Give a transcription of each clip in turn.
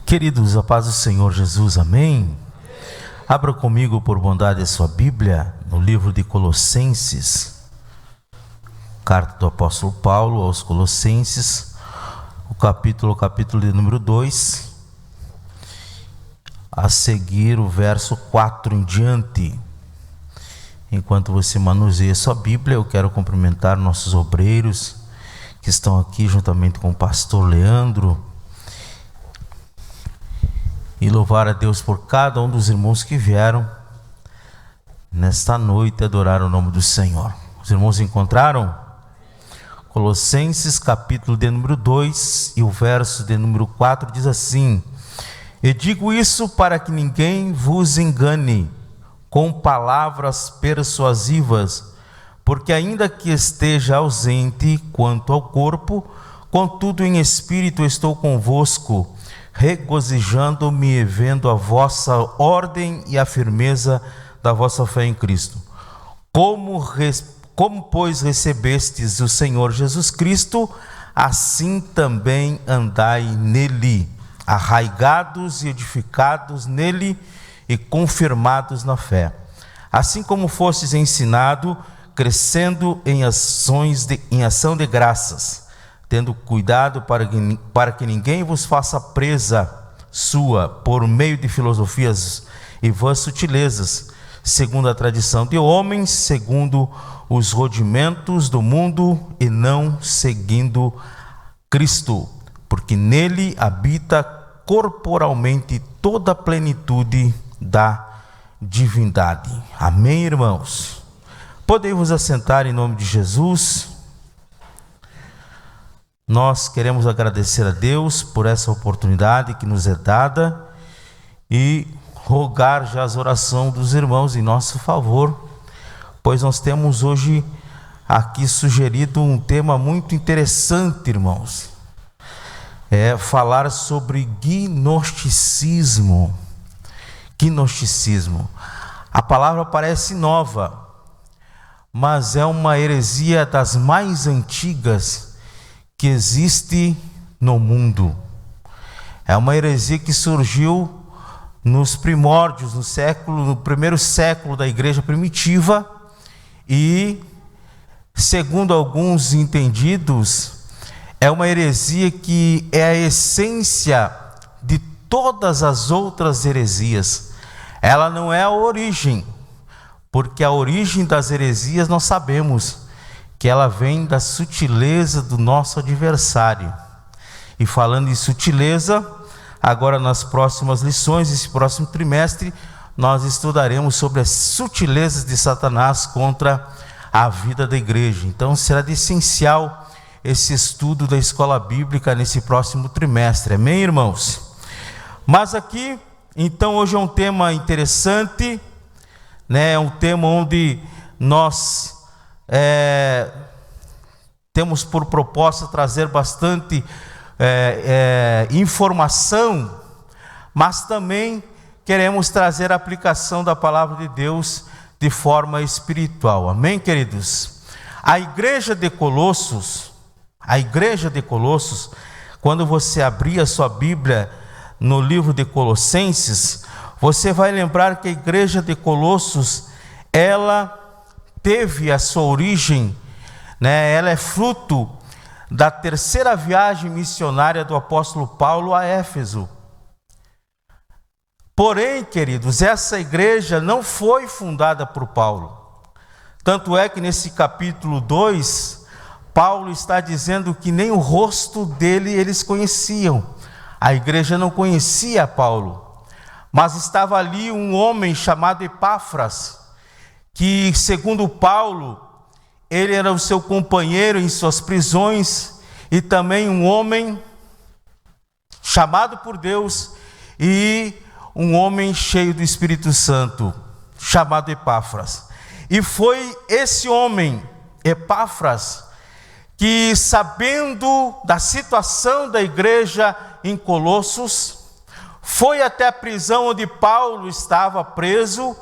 Queridos, a paz do Senhor Jesus, amém? Abra comigo, por bondade, a sua Bíblia, no livro de Colossenses, carta do apóstolo Paulo aos Colossenses, o capítulo de número 2, a seguir o verso 4 em diante. Enquanto você manuseia a sua Bíblia, eu quero cumprimentar nossos obreiros que estão aqui juntamente com o pastor Leandro, e louvar a Deus por cada um dos irmãos que vieram nesta noite adorar o nome do Senhor. Os irmãos encontraram? Colossenses capítulo de número 2 e o verso de número 4 diz assim: "E digo isso para que ninguém vos engane com palavras persuasivas, porque ainda que esteja ausente quanto ao corpo, contudo em espírito estou convosco, regozijando-me e vendo a vossa ordem e a firmeza da vossa fé em Cristo. Como pois recebestes o Senhor Jesus Cristo, assim também andai nele, arraigados e edificados nele e confirmados na fé. Assim como fostes ensinado, crescendo em ação de graças, tendo cuidado para que ninguém vos faça presa sua por meio de filosofias e vãs sutilezas, segundo a tradição de homens, segundo os rudimentos do mundo, e não seguindo Cristo, porque nele habita corporalmente toda a plenitude da divindade." Amém, irmãos? Podem vos assentar em nome de Jesus. Nós queremos agradecer a Deus por essa oportunidade que nos é dada e rogar já as orações dos irmãos em nosso favor, pois nós temos hoje aqui sugerido um tema muito interessante, irmãos. É falar sobre gnosticismo. Gnosticismo. A palavra parece nova, mas é uma heresia das mais antigas que existe no mundo. É uma heresia que surgiu nos primórdios, no primeiro século da igreja primitiva, e, segundo alguns entendidos, é uma heresia que é a essência de todas as outras heresias. Ela não é a origem, porque a origem das heresias nós sabemos que ela vem da sutileza do nosso adversário. E falando em sutileza, agora nas próximas lições, esse próximo trimestre, nós estudaremos sobre as sutilezas de Satanás contra a vida da igreja. Então será de essencial esse estudo da escola bíblica nesse próximo trimestre. Amém, irmãos? Mas aqui, então, hoje é um tema interessante, né? É um tema onde nós temos por proposta trazer bastante informação, mas também queremos trazer a aplicação da palavra de Deus de forma espiritual. Amém, queridos? A igreja de Colossos, quando você abrir a sua Bíblia no livro de Colossenses, você vai lembrar que a igreja de Colossos, ela teve a sua origem, né? Ela é fruto da terceira viagem missionária do apóstolo Paulo a Éfeso. Porém, queridos, essa igreja não foi fundada por Paulo. Tanto é que nesse capítulo 2, Paulo está dizendo que nem o rosto dele eles conheciam. A igreja não conhecia Paulo, mas estava ali um homem chamado Epáfras, que, segundo Paulo, ele era o seu companheiro em suas prisões, e também um homem chamado por Deus, e um homem cheio do Espírito Santo, chamado Epáfras. E foi esse homem, Epáfras, que, sabendo da situação da igreja em Colossos, foi até a prisão onde Paulo estava preso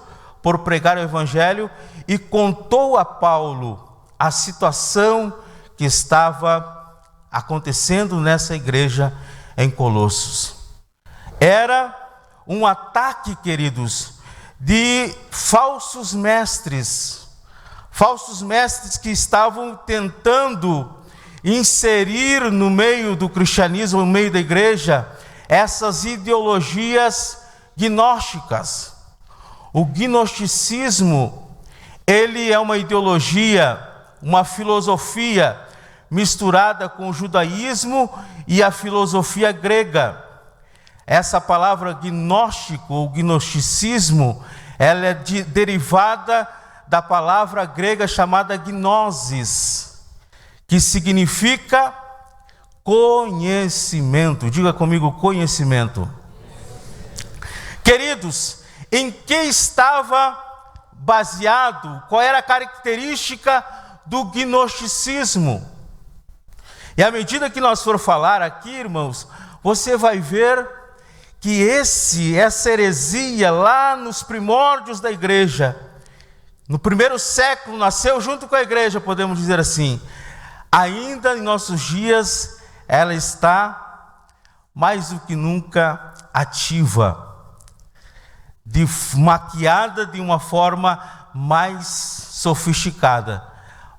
por pregar o evangelho, e contou a Paulo a situação que estava acontecendo nessa igreja em Colossos. era um ataque, queridos, de falsos mestres que estavam tentando inserir no meio do cristianismo, no meio da igreja, essas ideologias gnósticas. O gnosticismo, ele é uma ideologia, uma filosofia misturada com o judaísmo e a filosofia grega. Essa palavra gnóstico ou gnosticismo, ela é derivada da palavra grega chamada gnosis, que significa conhecimento. Diga comigo, conhecimento. Queridos, em que estava baseado, qual era a característica do gnosticismo? E à medida que nós for falar aqui, irmãos, você vai ver que essa heresia lá nos primórdios da igreja, no primeiro século, nasceu junto com a igreja, podemos dizer assim. Ainda em nossos dias, ela está mais do que nunca ativa, maquiada de uma forma mais sofisticada,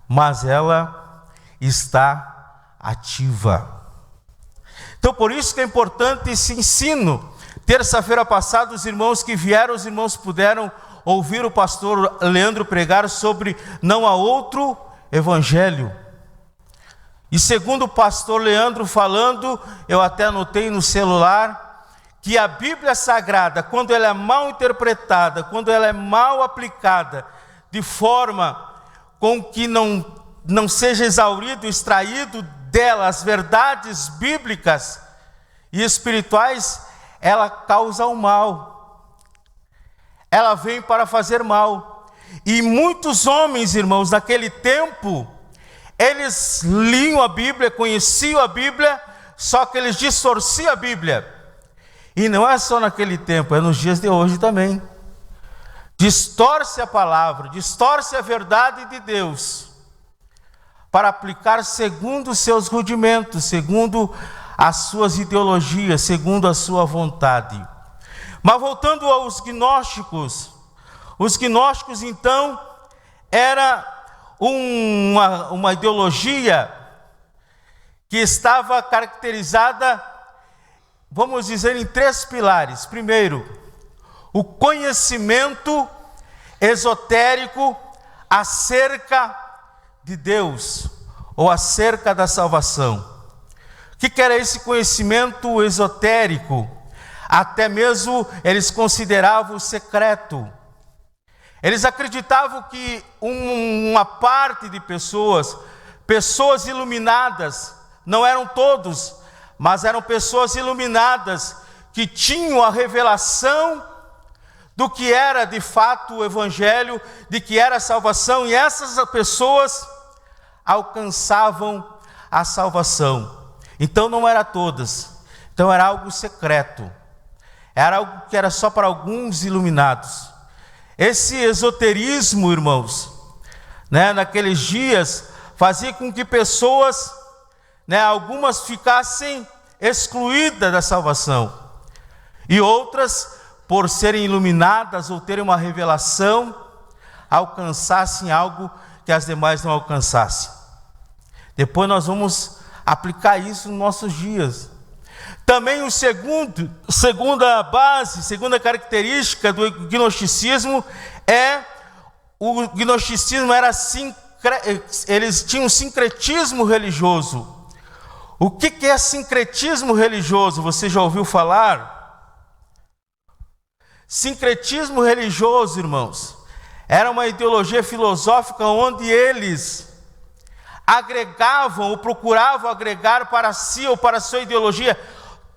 mas ela está ativa. Então, por isso que é importante esse ensino. Terça-feira passada, os irmãos que vieram, os irmãos puderam ouvir o pastor Leandro pregar sobre não há outro evangelho. E segundo o pastor Leandro falando, eu até anotei no celular, que a Bíblia Sagrada, quando ela é mal interpretada, quando ela é mal aplicada, de forma com que não seja exaurido, extraído dela as verdades bíblicas e espirituais, ela causa o mal. Ela vem para fazer mal. E muitos homens, irmãos, naquele tempo, eles liam a Bíblia, conheciam a Bíblia, só que eles distorciam a Bíblia. E não é só naquele tempo, é nos dias de hoje também. Distorce a palavra, distorce a verdade de Deus, para aplicar segundo os seus rudimentos, segundo as suas ideologias, segundo a sua vontade. Mas voltando aos gnósticos, os gnósticos então era uma ideologia que estava caracterizada, vamos dizer, em 3 pilares. Primeiro, o conhecimento esotérico acerca de Deus, ou acerca da salvação. O que era esse conhecimento esotérico? Até mesmo eles consideravam secreto. Eles acreditavam que uma parte de pessoas iluminadas, não eram todos, mas eram pessoas iluminadas, que tinham a revelação do que era de fato o Evangelho, de que era a salvação, e essas pessoas alcançavam a salvação. Então não era todas, então era algo secreto, era algo que era só para alguns iluminados. Esse esoterismo, irmãos, naqueles dias, fazia com que pessoas, algumas ficassem excluídas da salvação, e outras, por serem iluminadas ou terem uma revelação, alcançassem algo que as demais não alcançassem. Depois nós vamos aplicar isso nos nossos dias. Também segunda característica do gnosticismo o gnosticismo era eles tinham sincretismo religioso. O que é sincretismo religioso? Você já ouviu falar? Sincretismo religioso, irmãos, era uma ideologia filosófica onde eles agregavam ou procuravam agregar para si ou para a sua ideologia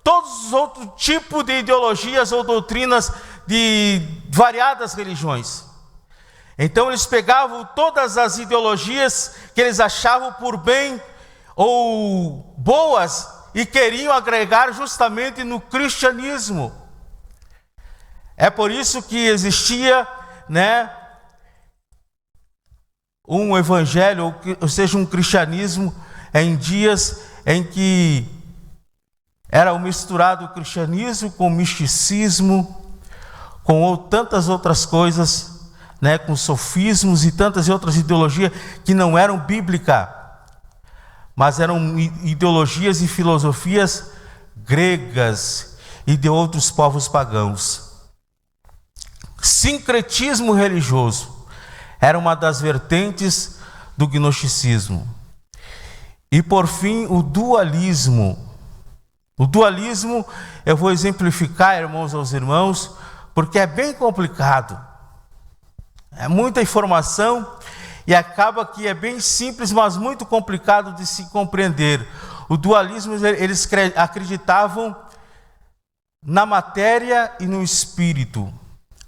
todos os outros tipos de ideologias ou doutrinas de variadas religiões. Então eles pegavam todas as ideologias que eles achavam por bem ou boas e queriam agregar justamente no cristianismo. É por isso que existia, um evangelho, ou seja, um cristianismo em dias em que Era o misturado o cristianismo com o misticismo, com tantas outras coisas, né, com sofismos e tantas outras ideologias que não eram bíblicas, mas eram ideologias e filosofias gregas e de outros povos pagãos. Sincretismo religioso era uma das vertentes do gnosticismo. E por fim, o dualismo. O dualismo eu vou exemplificar, irmãos, aos irmãos, porque é bem complicado. É muita informação e acaba que é bem simples, mas muito complicado de se compreender. O dualismo, eles acreditavam na matéria e no espírito.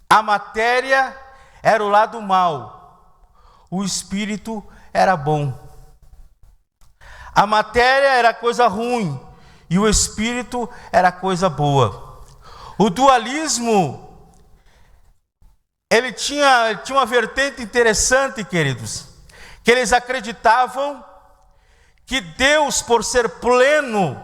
A matéria era o lado mau, o espírito era bom. A matéria era coisa ruim e o espírito era coisa boa. O dualismo, ele tinha uma vertente interessante, queridos, que eles acreditavam que Deus, por ser pleno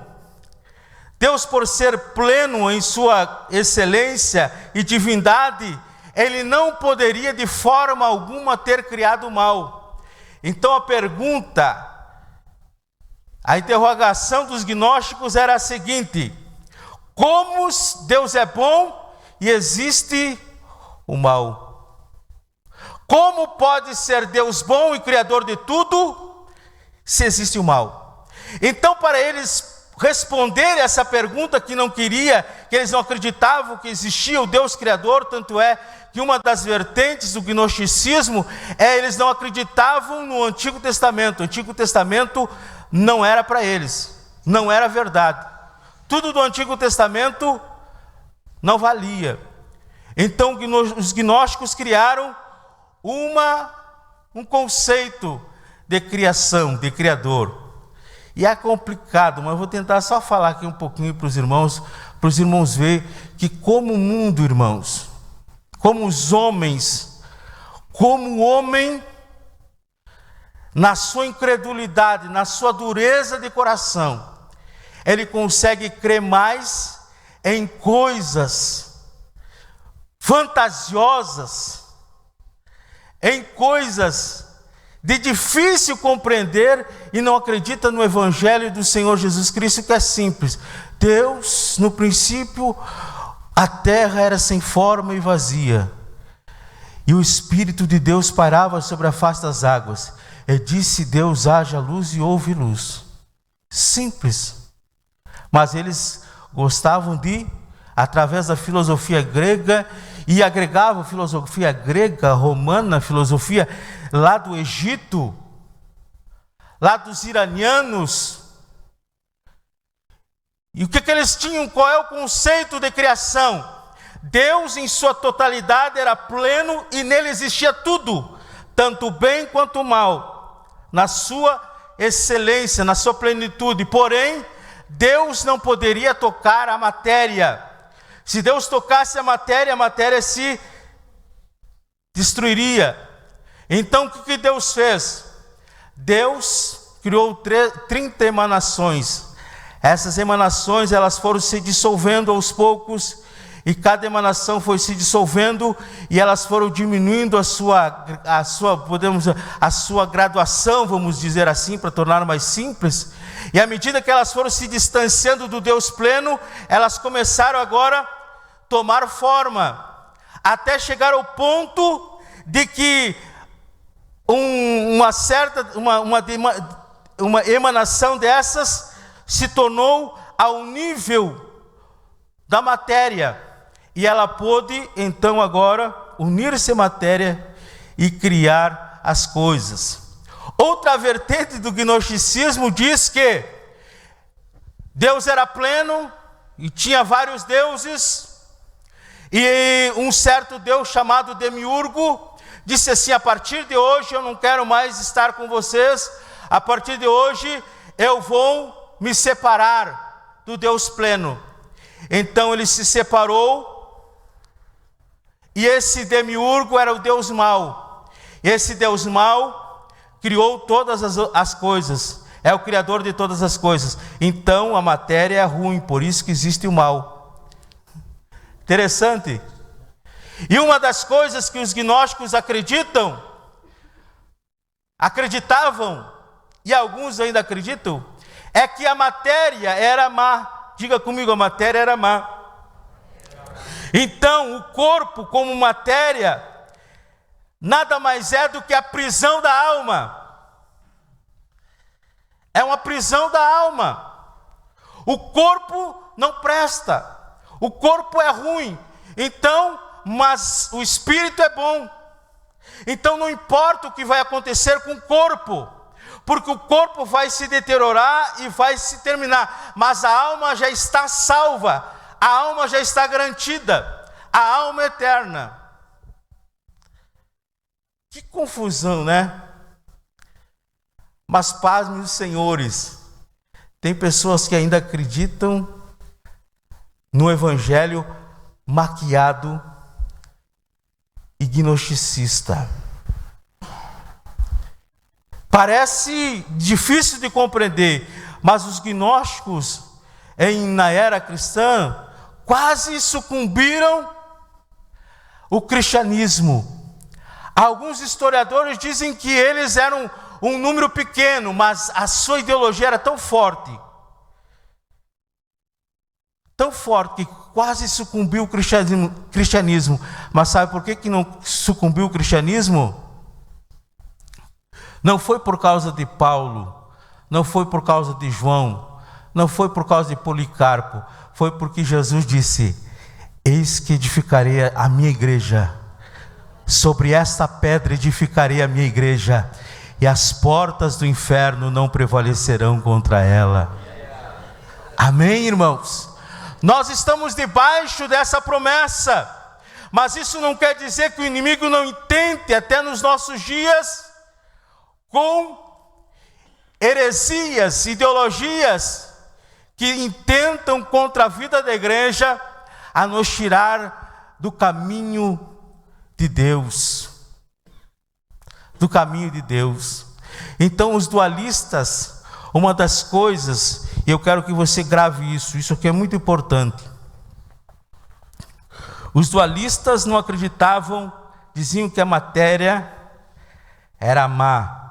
em sua excelência e divindade, ele não poderia de forma alguma ter criado o mal. Então a interrogação dos gnósticos era a seguinte: como Deus é bom e existe o mal? Como pode ser Deus bom e criador de tudo se existe o mal? Então, para eles responder essa pergunta que eles não acreditavam que existia o Deus criador, tanto é que uma das vertentes do gnosticismo eles não acreditavam no Antigo Testamento. O Antigo Testamento não era para eles, não era verdade. Tudo do Antigo Testamento não valia. Então os gnósticos criaram um conceito de criação, de criador. E é complicado, mas eu vou tentar só falar aqui um pouquinho para os irmãos verem que como o mundo, irmãos, como os homens, como o homem, na sua incredulidade, na sua dureza de coração, ele consegue crer mais em coisas fantasiosas, em coisas de difícil compreender, e não acredita no Evangelho do Senhor Jesus Cristo, que é simples. Deus, no princípio, a terra era sem forma e vazia, e o Espírito de Deus pairava sobre a face das águas. E disse Deus: haja luz, e houve luz. Simples. Mas eles gostavam através da filosofia grega, e agregavam filosofia grega, romana, filosofia lá do Egito, lá dos iranianos. E o que eles tinham? Qual é o conceito de criação? Deus em sua totalidade era pleno e nele existia tudo, tanto o bem quanto o mal, na sua excelência, na sua plenitude. Porém, Deus não poderia tocar a matéria. Se Deus tocasse a matéria se destruiria. Então o que Deus fez? Deus criou 30 emanações. Essas emanações, elas foram se dissolvendo aos poucos, e cada emanação foi se dissolvendo, e elas foram diminuindo a sua graduação, vamos dizer assim, para tornar mais simples. E à medida que elas foram se distanciando do Deus pleno, elas começaram agora a tomar forma, até chegar ao ponto de que uma emanação dessas se tornou ao nível da matéria, e ela pôde então agora unir-se à matéria e criar as coisas. Outra vertente do gnosticismo diz que Deus era pleno e tinha vários deuses, e um certo Deus chamado Demiurgo disse assim: a partir de hoje eu não quero mais estar com vocês, a partir de hoje eu vou me separar do Deus pleno. Então ele se separou, e esse Demiurgo era o Deus mau. Esse Deus mau criou todas as coisas. é o Criador de todas as coisas. Então a matéria é ruim, por isso que existe o mal. Interessante. E uma das coisas que os gnósticos acreditavam, e alguns ainda acreditam, é que a matéria era má. Diga comigo, a matéria era má. Então, o corpo como matéria nada mais é do que a prisão da alma. É uma prisão da alma. O corpo não presta. O corpo é ruim. Então, mas o espírito é bom. Então não importa o que vai acontecer com o corpo, porque o corpo vai se deteriorar e vai se terminar, mas a alma já está salva, a alma já está garantida, a alma é eterna. Que confusão, né? Mas pasmem os senhores, tem pessoas que ainda acreditam no evangelho maquiado e gnosticista. Parece difícil de compreender, mas os gnósticos na era cristã quase sucumbiram ao cristianismo. Alguns historiadores dizem que eles eram um número pequeno, mas a sua ideologia era tão forte que quase sucumbiu o cristianismo. Mas sabe por que não sucumbiu o cristianismo? Não foi por causa de Paulo, não foi por causa de João, não foi por causa de Policarpo, foi porque Jesus disse: eis que edificarei a minha igreja, sobre esta pedra edificarei a minha igreja, e as portas do inferno não prevalecerão contra ela. Amém, irmãos? Nós estamos debaixo dessa promessa, mas isso não quer dizer que o inimigo não intente, até nos nossos dias, com heresias, ideologias, que intentam contra a vida da igreja, a nos tirar do caminho de Deus. Do caminho de Deus. Então os dualistas, uma das coisas, e eu quero que você grave isso aqui é muito importante. Os dualistas não acreditavam, diziam que a matéria era má,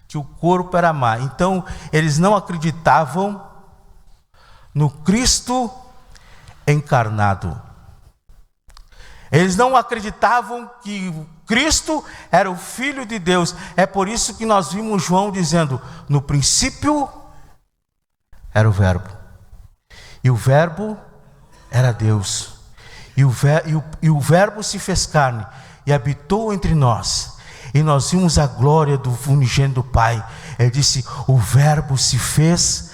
que o corpo era má. Então eles não acreditavam no Cristo encarnado. Eles não acreditavam que Cristo era o Filho de Deus. É por isso que nós vimos João dizendo: no princípio era o Verbo, e o Verbo era Deus, e o Verbo se fez carne e habitou entre nós, e nós vimos a glória do unigênito do Pai. Ele disse: o Verbo se fez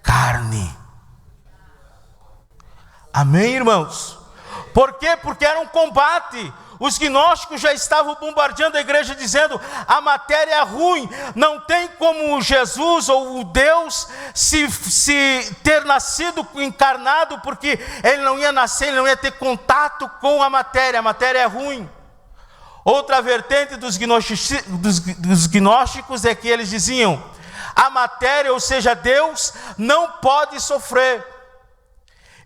carne. Amém, irmãos? Por quê? Porque era um combate. Os gnósticos já estavam bombardeando a igreja, dizendo: a matéria é ruim, não tem como Jesus ou o Deus se ter nascido encarnado, porque ele não ia nascer, ele não ia ter contato com a matéria é ruim. Outra vertente dos gnósticos é que eles diziam: a matéria, ou seja, Deus, não pode sofrer.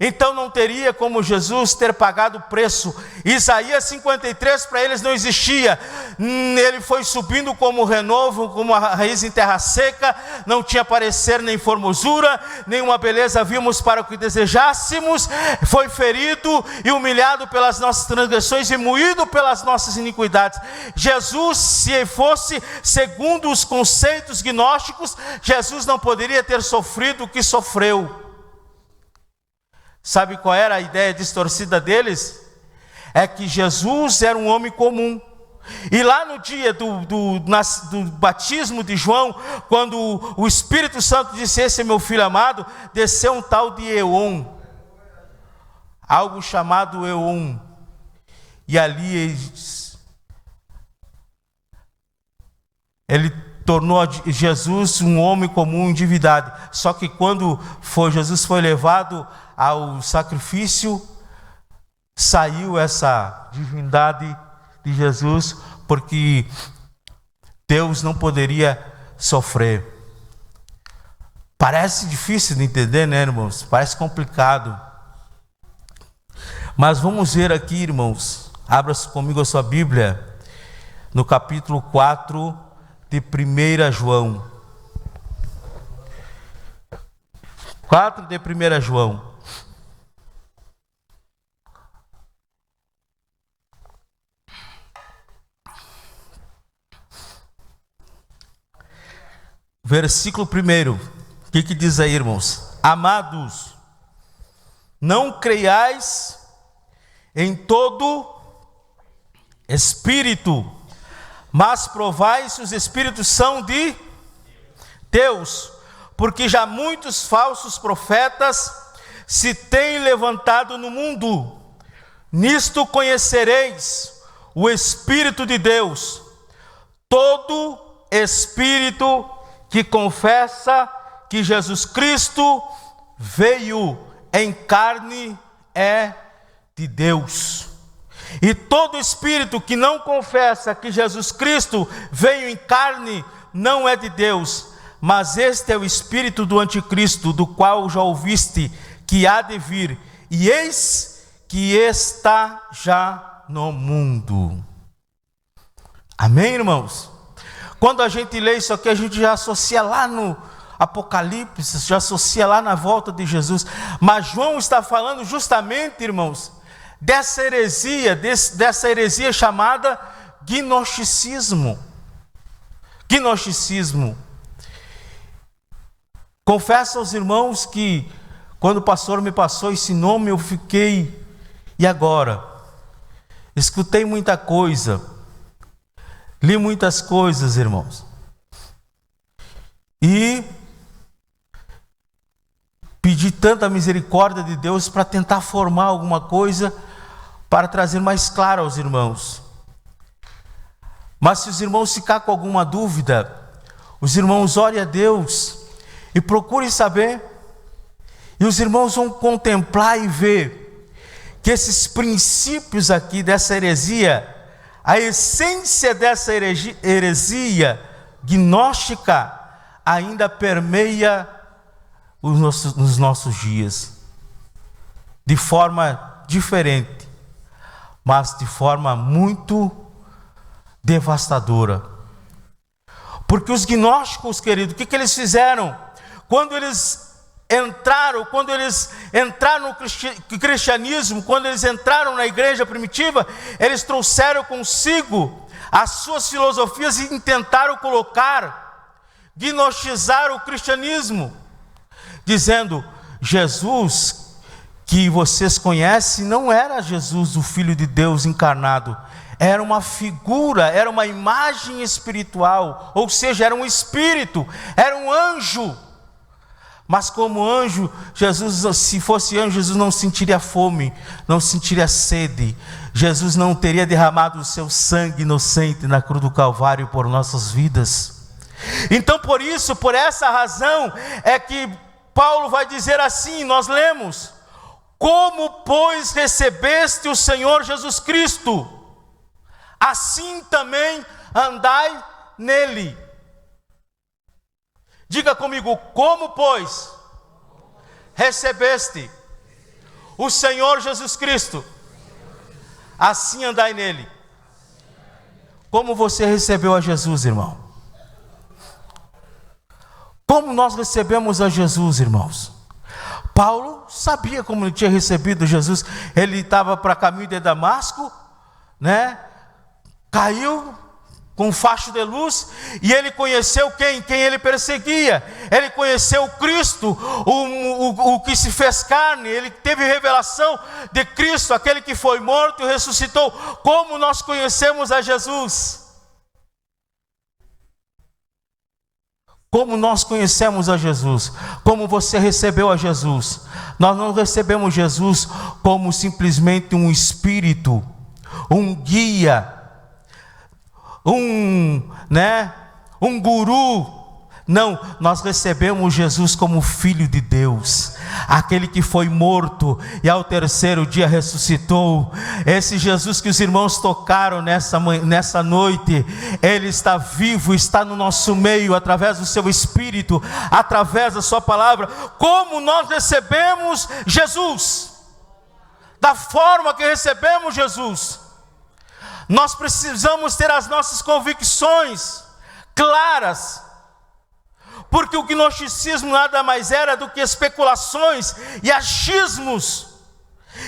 Então não teria como Jesus ter pagado o preço. Isaías 53 para eles não existia. Ele foi subindo como renovo, como a raiz em terra seca. Não tinha parecer nem formosura, nenhuma beleza vimos para o que desejássemos. Foi ferido e humilhado pelas nossas transgressões e moído pelas nossas iniquidades. Jesus, se fosse segundo os conceitos gnósticos, Jesus não poderia ter sofrido o que sofreu. Sabe qual era a ideia distorcida deles? É que Jesus era um homem comum. E lá no dia do batismo de João, quando o Espírito Santo disse: esse é meu filho amado, desceu um tal de Eon, algo chamado Eon. E ali ele tornou Jesus um homem comum em divindade. Só que quando Jesus foi levado ao sacrifício, saiu essa divindade de Jesus, porque Deus não poderia sofrer. Parece difícil de entender, né, irmãos? Parece complicado. Mas vamos ver aqui, irmãos. Abra comigo a sua Bíblia, no capítulo 4 de 1 João. 4 de 1 João. Versículo 1. O que diz aí, irmãos? Amados, não creiais em todo espírito, mas provai se os espíritos são de Deus, porque já muitos falsos profetas se têm levantado no mundo. Nisto conhecereis o Espírito de Deus. Todo espírito que confessa que Jesus Cristo veio em carne é de Deus. E todo espírito que não confessa que Jesus Cristo veio em carne não é de Deus, mas este é o espírito do anticristo, do qual já ouviste que há de vir, e eis que está já no mundo. Amém, irmãos? Quando a gente lê isso aqui, a gente já associa lá no Apocalipse, já associa lá na volta de Jesus. Mas João está falando justamente, irmãos, dessa heresia chamada gnosticismo. Gnosticismo. Confesso aos irmãos que quando o pastor me passou esse nome, eu fiquei, e agora? Escutei muita coisa, li muitas coisas, irmãos, e pedi tanta misericórdia de Deus para tentar formar alguma coisa, para trazer mais claro aos irmãos. Mas se os irmãos ficar com alguma dúvida, os irmãos orem a Deus e procurem saber, e os irmãos vão contemplar e ver que esses princípios aqui dessa heresia, a essência dessa heresia gnóstica ainda permeia nos nossos dias, de forma diferente, mas de forma muito devastadora. Porque os gnósticos, querido, o que eles fizeram? Quando eles entraram no cristianismo, quando eles entraram na igreja primitiva, eles trouxeram consigo as suas filosofias e tentaram gnostizar o cristianismo, dizendo: Jesus que vocês conhecem não era Jesus, o Filho de Deus encarnado, era uma figura, era uma imagem espiritual, ou seja, era um espírito, era um anjo. Mas como anjo, Jesus, se fosse anjo, Jesus não sentiria fome, não sentiria sede. Jesus não teria derramado o seu sangue inocente na cruz do Calvário por nossas vidas. Então por isso, por essa razão, é que Paulo vai dizer assim, nós lemos: como pois recebeste o Senhor Jesus Cristo, assim também andai nele. Diga comigo: como pois recebeste o Senhor Jesus Cristo, assim andai nele. Como você recebeu a Jesus, irmão? Como nós recebemos a Jesus, irmãos? Paulo sabia como ele tinha recebido Jesus. Ele estava para caminho de Damasco, né? Caiu com um facho de luz, e ele conheceu quem ele perseguia. Ele conheceu Cristo, o que se fez carne. Ele teve revelação de Cristo, aquele que foi morto e ressuscitou. Como nós conhecemos a Jesus? Como nós conhecemos a Jesus? Como você recebeu a Jesus? Nós não recebemos Jesus como simplesmente um espírito, um guia, um guru. Não, nós recebemos Jesus como Filho de Deus, aquele que foi morto e ao terceiro dia ressuscitou. Esse Jesus que os irmãos tocaram nessa noite, Ele está vivo, está no nosso meio, através do seu Espírito, através da sua palavra. Como nós recebemos Jesus? Da forma que recebemos Jesus, nós precisamos ter as nossas convicções claras, porque o gnosticismo nada mais era do que especulações e achismos.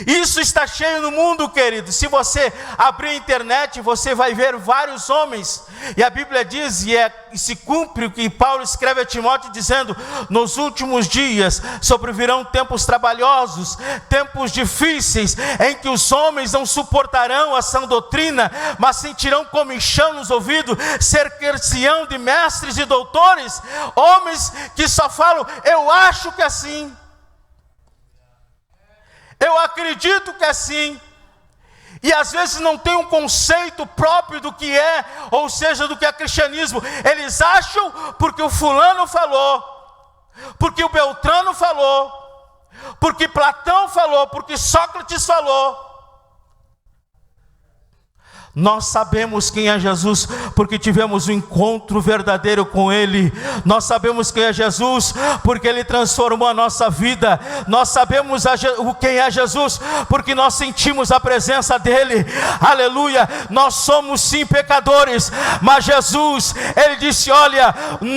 Isso está cheio no mundo, querido. Se você abrir a internet, você vai ver vários homens, e a Bíblia diz, e se cumpre o que Paulo escreve a Timóteo, dizendo: nos últimos dias sobrevirão tempos trabalhosos, tempos difíceis, em que os homens não suportarão a sã doutrina, mas sentirão comichão nos ouvidos, cercar-se-ão de mestres e doutores, homens que só falam: eu acho que é assim, eu acredito que é assim, e às vezes não tem um conceito próprio do que é, ou seja, do que é cristianismo. Eles acham porque o fulano falou, porque o Beltrano falou, porque Platão falou, porque Sócrates falou. Nós sabemos quem é Jesus, porque tivemos um encontro verdadeiro com Ele. Nós sabemos quem é Jesus, porque Ele transformou a nossa vida. Nós sabemos quem é Jesus, porque nós sentimos a presença dEle. Aleluia. Nós somos sim pecadores, mas Jesus, Ele disse: olha,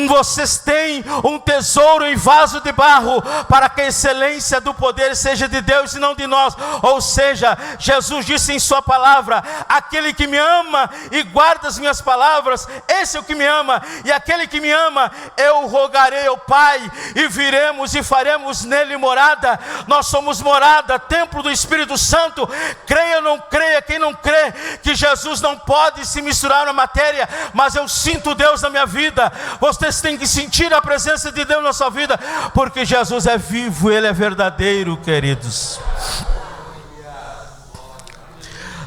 vocês têm um tesouro em vaso de barro, para que a excelência do poder seja de Deus e não de nós. Ou seja, Jesus disse em sua palavra: aquele que me ama e guarda as minhas palavras, esse é o que me ama. E aquele que me ama, eu rogarei ao Pai, e viremos e faremos nele morada. Nós somos morada, templo do Espírito Santo. Creia ou não creia, quem não crê que Jesus não pode se misturar na matéria, mas eu sinto Deus na minha vida. Vocês têm que sentir a presença de Deus na sua vida, porque Jesus é vivo, Ele é verdadeiro, queridos.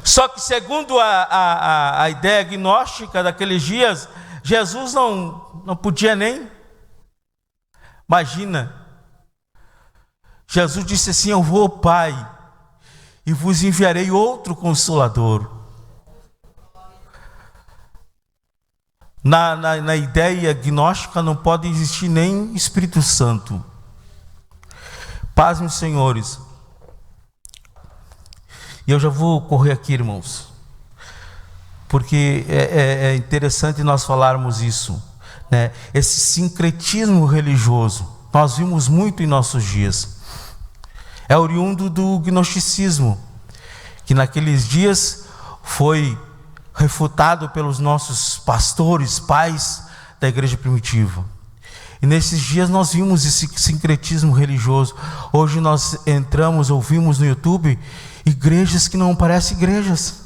Só que segundo a ideia gnóstica daqueles dias, Jesus não podia nem. Imagina, Jesus disse assim: eu vou ao Pai e vos enviarei outro Consolador. Na ideia gnóstica não pode existir nem Espírito Santo. Paz, meus senhores. E eu já vou correr aqui, irmãos, porque é interessante nós falarmos isso, né? Esse sincretismo religioso, nós vimos muito em nossos dias, é oriundo do gnosticismo, que naqueles dias foi refutado pelos nossos pastores, pais da igreja primitiva. E nesses dias nós vimos esse sincretismo religioso. Hoje nós entramos, ouvimos no YouTube igrejas que não parecem igrejas.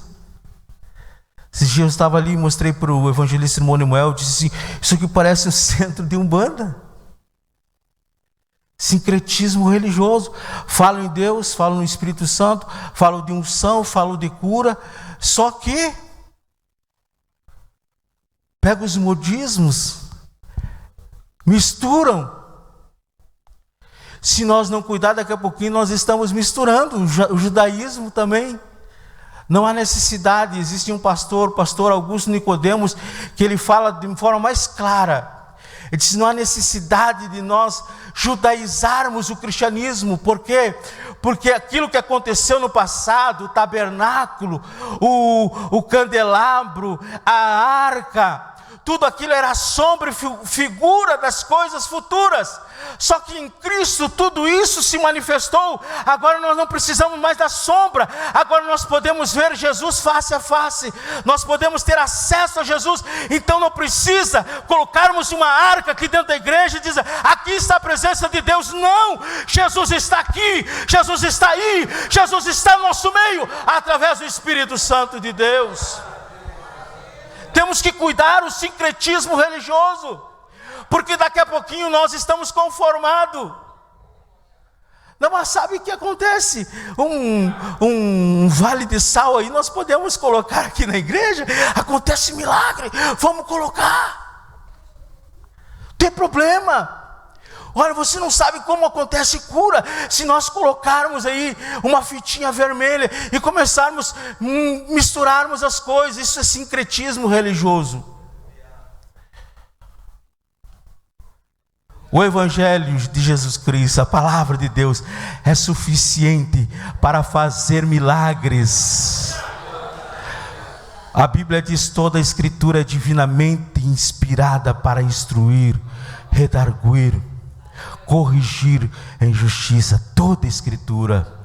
Esses dias eu estava ali e mostrei para o evangelista irmão Nemuel, disse assim: isso aqui parece o centro de Umbanda. Sincretismo religioso. Falam em Deus, falam no Espírito Santo, falam de unção, falam de cura, só que pegam os modismos, misturam. Se nós não cuidar, daqui a pouquinho nós estamos misturando o judaísmo também. Não há necessidade. Existe um pastor Augusto Nicodemos, que ele fala de forma mais clara. Ele diz: não há necessidade de nós judaizarmos o cristianismo. Por quê? Porque aquilo que aconteceu no passado, o tabernáculo, o candelabro, a arca, tudo aquilo era sombra e figura das coisas futuras. Só que em Cristo tudo isso se manifestou. Agora nós não precisamos mais da sombra. Agora nós podemos ver Jesus face a face. Nós podemos ter acesso a Jesus. Então não precisa colocarmos uma arca aqui dentro da igreja e dizer: aqui está a presença de Deus. Não! Jesus está aqui. Jesus está aí. Jesus está no nosso meio, através do Espírito Santo de Deus. Temos que cuidar do sincretismo religioso, porque daqui a pouquinho nós estamos conformados. Não, mas sabe o que acontece? Um vale de sal aí nós podemos colocar aqui na igreja. Acontece milagre, vamos colocar. tem problema. Olha, você não sabe como acontece cura. Se nós colocarmos aí uma fitinha vermelha e começarmos a misturarmos as coisas, isso é sincretismo religioso. O Evangelho de Jesus Cristo, a palavra de Deus, é suficiente para fazer milagres. A Bíblia diz: toda a Escritura é divinamente inspirada para instruir, redarguir, corrigir em justiça. Toda a Escritura.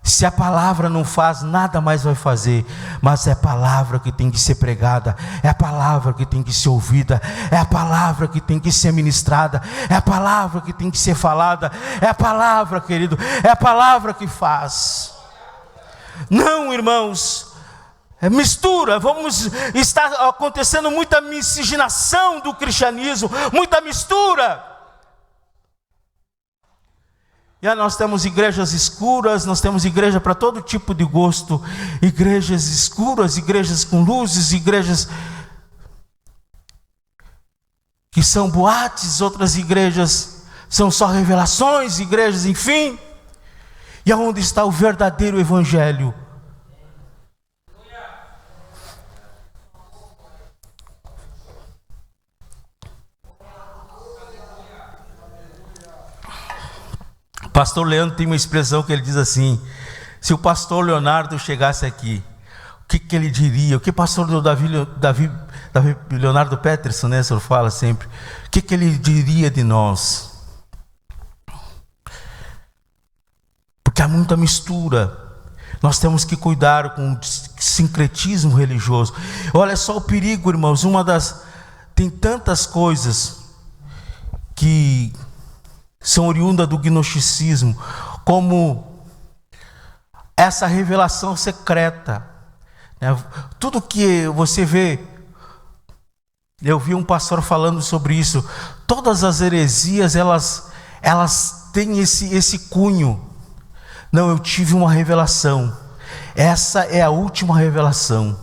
Se a palavra não faz, nada mais vai fazer. Mas é a palavra que tem que ser pregada, é a palavra que tem que ser ouvida, é a palavra que tem que ser ministrada, é a palavra que tem que ser falada, é a palavra, querido, é a palavra que faz. Não, irmãos, é mistura. Está acontecendo muita miscigenação do cristianismo, muita mistura. E aí nós temos igrejas escuras, nós temos igreja para todo tipo de gosto, igrejas escuras, igrejas com luzes, igrejas que são boates, outras igrejas são só revelações, igrejas, enfim. E aonde está o verdadeiro evangelho? O pastor Leandro tem uma expressão que ele diz assim: se o pastor Leonardo chegasse aqui, o que ele diria? O que o pastor Davi Leonardo Peterson, né, o senhor fala sempre, o que ele diria de nós? Porque há muita mistura. Nós temos que cuidar com o sincretismo religioso. Olha só o perigo, irmãos. Tem tantas coisas que são oriundas do gnosticismo, como essa revelação secreta, né? Tudo que você vê, eu vi um pastor falando sobre isso. Todas as heresias, elas têm esse cunho. Não, eu tive uma revelação. Essa é a última revelação,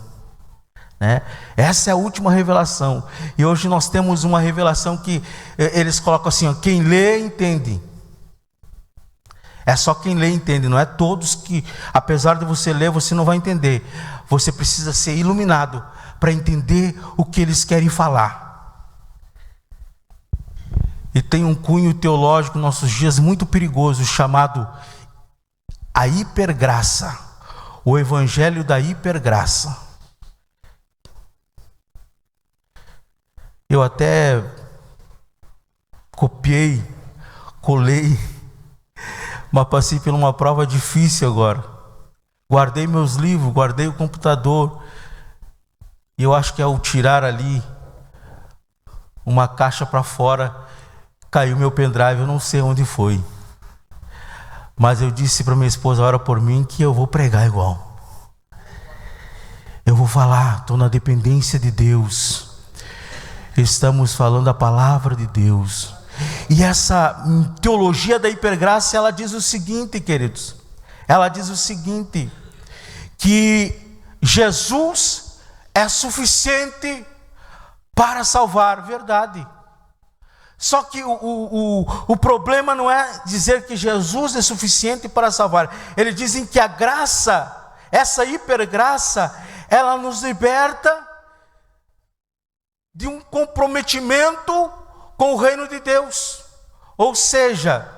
né? Essa é a última revelação. E hoje nós temos uma revelação que eles colocam assim, ó, quem lê entende. É só quem lê entende, não é todos que, apesar de você ler, você não vai entender. Você precisa ser iluminado para entender o que eles querem falar. E tem um cunho teológico nos nossos dias muito perigoso, chamado a hipergraça, o evangelho da hipergraça. Eu até copiei, colei, mas passei por uma prova difícil agora. Guardei meus livros, guardei o computador, e eu acho que ao tirar ali uma caixa para fora, caiu meu pendrive, eu não sei onde foi. Mas eu disse para minha esposa: ora por mim que eu vou pregar igual. Eu vou falar, estou na dependência de Deus. Estamos falando a palavra de Deus. E essa teologia da hipergraça, ela diz o seguinte, queridos. Ela diz o seguinte, que Jesus é suficiente para salvar, verdade. Só que o problema não é dizer que Jesus é suficiente para salvar. Eles dizem que a graça, essa hipergraça, ela nos liberta de um comprometimento com o reino de Deus. Ou seja,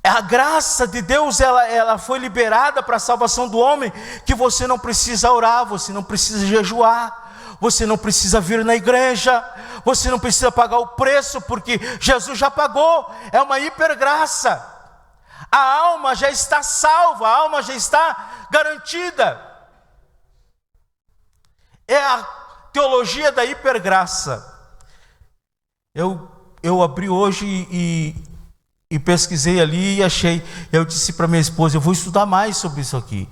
a graça de Deus, ela foi liberada para a salvação do homem, que você não precisa orar, você não precisa jejuar, você não precisa vir na igreja, você não precisa pagar o preço, porque Jesus já pagou. É uma hipergraça. A alma já está salva, a alma já está garantida. É a teologia da hipergraça. Eu abri hoje e pesquisei ali e achei. Eu disse para minha esposa: eu vou estudar mais sobre isso aqui.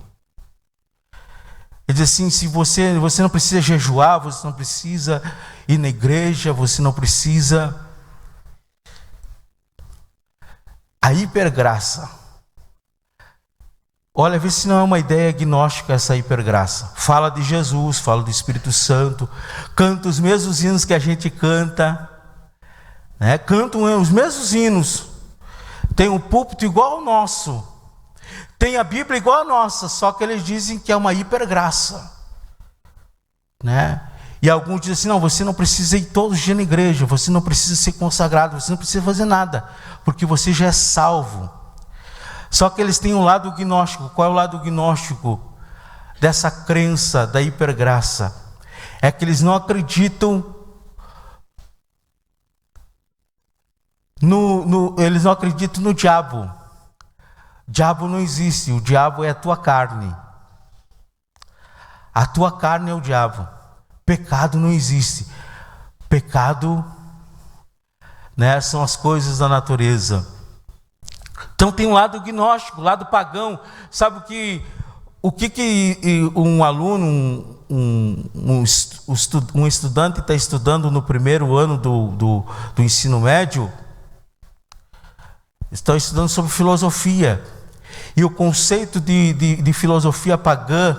Ele disse assim: se você não precisa jejuar, você não precisa ir na igreja, você não precisa. A hipergraça. Olha, vê se não é uma ideia gnóstica essa hipergraça. Fala de Jesus, fala do Espírito Santo, canta os mesmos hinos que a gente canta, né? Cantam os mesmos hinos, tem um púlpito igual ao nosso, tem a Bíblia igual a nossa, só que eles dizem que é uma hipergraça, né? E alguns dizem assim, não, você não precisa ir todos os dias na igreja, você não precisa ser consagrado, você não precisa fazer nada, porque você já é salvo. Só que eles têm um lado gnóstico. Qual é o lado gnóstico dessa crença da hipergraça? É que eles não acreditam eles não acreditam no diabo. O diabo não existe, o diabo é a tua carne. A tua carne é o diabo. Pecado não existe. Pecado, né, são as coisas da natureza. Então tem um lado gnóstico, lado pagão. Sabe o que um aluno, um estudante está estudando no primeiro ano do ensino médio? Estão estudando sobre filosofia. E o conceito de filosofia pagã,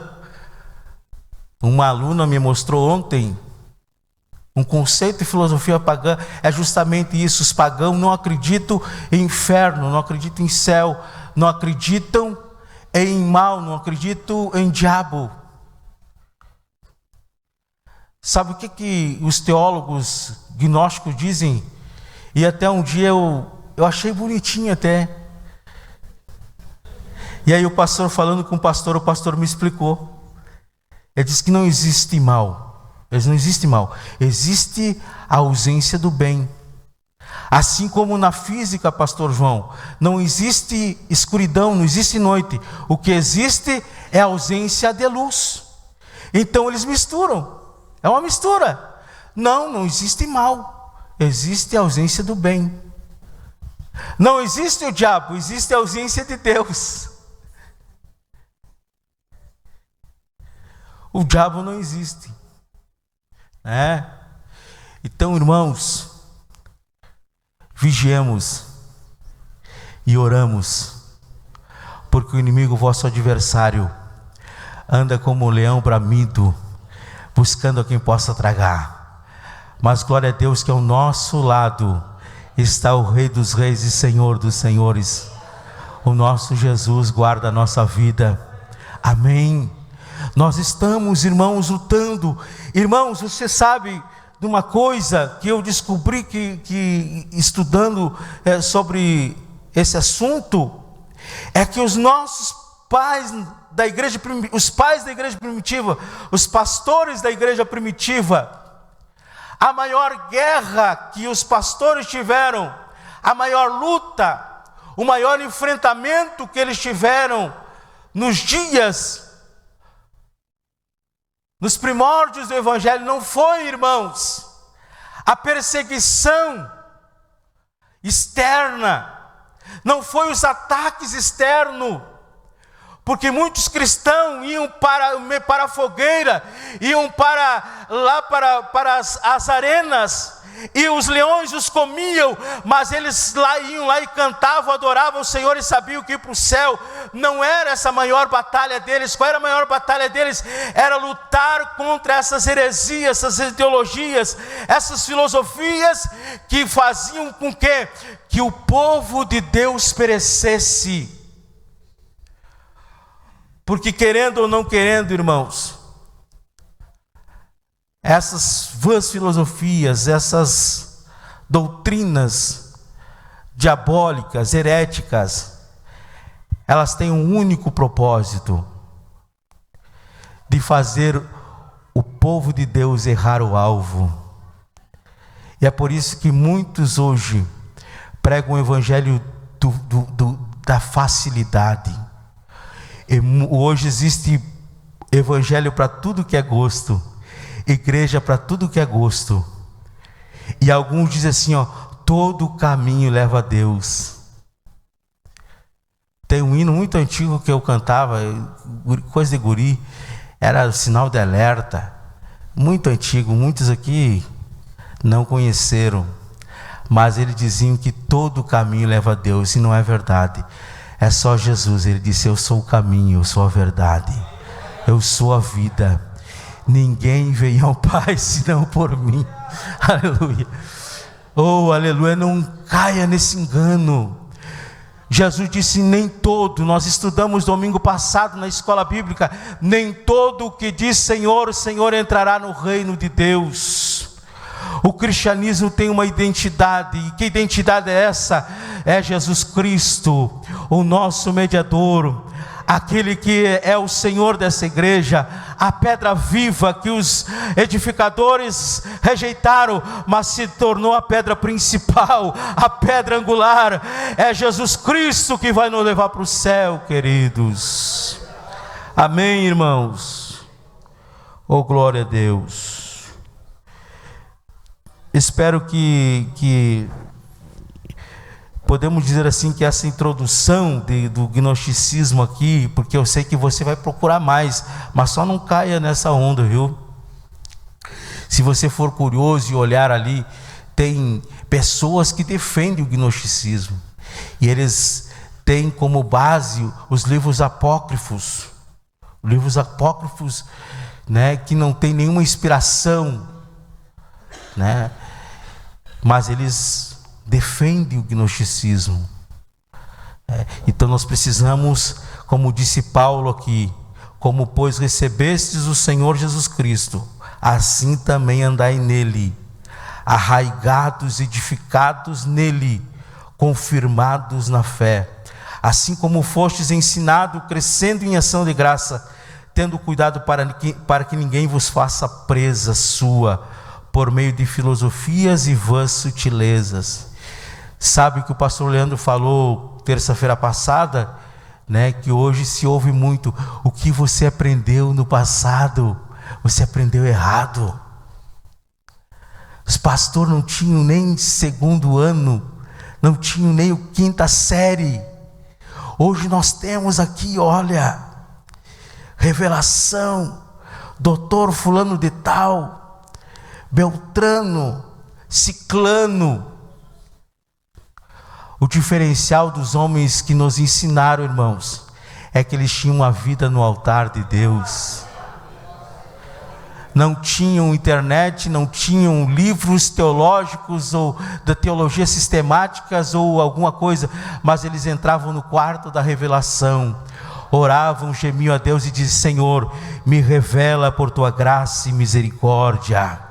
uma aluna me mostrou ontem, um conceito de filosofia pagã é justamente isso. Os pagãos não acreditam em inferno, não acreditam em céu, não acreditam em mal, não acreditam em diabo. Sabe o que os teólogos gnósticos dizem? E até um dia eu achei bonitinho até. E aí o pastor falando com o pastor me explicou. Ele disse que não existe mal. Não existe mal, existe a ausência do bem. Assim como na física, pastor João, não existe escuridão, não existe noite. O que existe é a ausência de luz. Então eles misturam, é uma mistura. Não existe mal, existe a ausência do bem. Não existe o diabo, existe a ausência de Deus. O diabo não existe. Então, irmãos, vigiemos e oramos, porque o inimigo, vosso adversário, anda como um leão bramido, buscando a quem possa tragar. Mas glória a Deus que ao nosso lado está o Rei dos Reis e Senhor dos Senhores. O nosso Jesus guarda a nossa vida. Amém. Nós estamos, irmãos, lutando. Irmãos, você sabe de uma coisa que eu descobri que estudando sobre esse assunto, é que os nossos pais da igreja, os pais da igreja primitiva, os pastores da igreja primitiva, a maior guerra que os pastores tiveram, a maior luta, o maior enfrentamento que eles tiveram nos primórdios do Evangelho, não foi, irmãos, a perseguição externa, não foi os ataques externos, porque muitos cristãos iam para a fogueira, iam para as arenas, e os leões os comiam, mas eles iam lá e cantavam, adoravam o Senhor e sabiam que ir para o céu. Não era essa a maior batalha deles. Qual era a maior batalha deles? Era lutar contra essas heresias, essas ideologias, essas filosofias que faziam com que o povo de Deus perecesse. Porque querendo ou não querendo, irmãos, essas vãs filosofias, essas doutrinas diabólicas, heréticas, elas têm um único propósito: de fazer o povo de Deus errar o alvo. E é por isso que muitos hoje pregam o evangelho da facilidade. E hoje existe evangelho para tudo que é gosto, igreja para tudo que é gosto. E alguns dizem assim, todo caminho leva a Deus. Tem um hino muito antigo que eu cantava, coisa de guri, era sinal de alerta, muito antigo, muitos aqui não conheceram, mas eles diziam que todo caminho leva a Deus, e não é verdade. É só Jesus. Ele disse: eu sou o caminho, eu sou a verdade, eu sou a vida. Ninguém vem ao Pai senão por mim. Aleluia. Oh, aleluia. Não caia nesse engano. Jesus disse: nem todo, nós estudamos domingo passado na escola bíblica, nem todo o que diz Senhor, Senhor entrará no reino de Deus. O cristianismo tem uma identidade. E que identidade é essa? É Jesus Cristo, o nosso mediador, aquele que é o Senhor dessa igreja, a pedra viva que os edificadores rejeitaram, mas se tornou a pedra principal, a pedra angular. É Jesus Cristo que vai nos levar para o céu, queridos. Amém, irmãos? Oh, glória a Deus. Espero que podemos dizer assim, que essa introdução do gnosticismo aqui, porque eu sei que você vai procurar mais, mas só não caia nessa onda, viu? Se você for curioso e olhar ali, tem pessoas que defendem o gnosticismo, e eles têm como base os livros apócrifos, né, que não tem nenhuma inspiração, né? Mas eles defendem o gnosticismo. Então nós precisamos, como disse Paulo aqui, como pois recebestes o Senhor Jesus Cristo, assim também andai nele, arraigados, edificados nele, confirmados na fé, assim como fostes ensinado, crescendo em ação de graça, tendo cuidado para que ninguém vos faça presa sua, por meio de filosofias e vãs sutilezas. Sabe que o pastor Leandro falou terça-feira passada, né, que hoje se ouve muito: o que você aprendeu no passado, você aprendeu errado. Os pastores não tinham nem segundo ano, não tinham nem o quinta série. Hoje nós temos aqui, olha, revelação, doutor fulano de tal, Beltrano, Ciclano. O diferencial dos homens que nos ensinaram, irmãos, é que eles tinham uma vida no altar de Deus. Não tinham internet, não tinham livros teológicos ou da teologia sistemáticas ou alguma coisa, mas eles entravam no quarto da revelação, oravam, gemiam a Deus e diziam: Senhor, me revela por tua graça e misericórdia.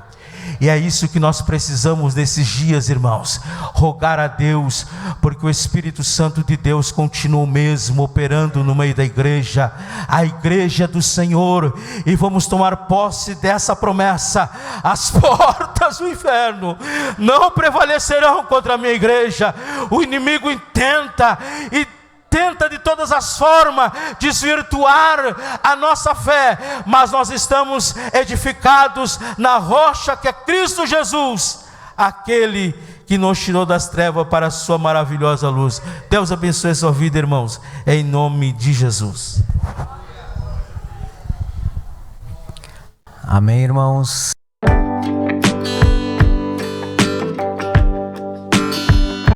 E é isso que nós precisamos nesses dias, irmãos, rogar a Deus, porque o Espírito Santo de Deus continua mesmo operando no meio da igreja, a igreja do Senhor, e vamos tomar posse dessa promessa: as portas do inferno não prevalecerão contra a minha igreja. O inimigo tenta de todas as formas desvirtuar a nossa fé, mas nós estamos edificados na rocha que é Cristo Jesus, aquele que nos tirou das trevas para a sua maravilhosa luz. Deus abençoe a sua vida, irmãos, em nome de Jesus. Amém, irmãos.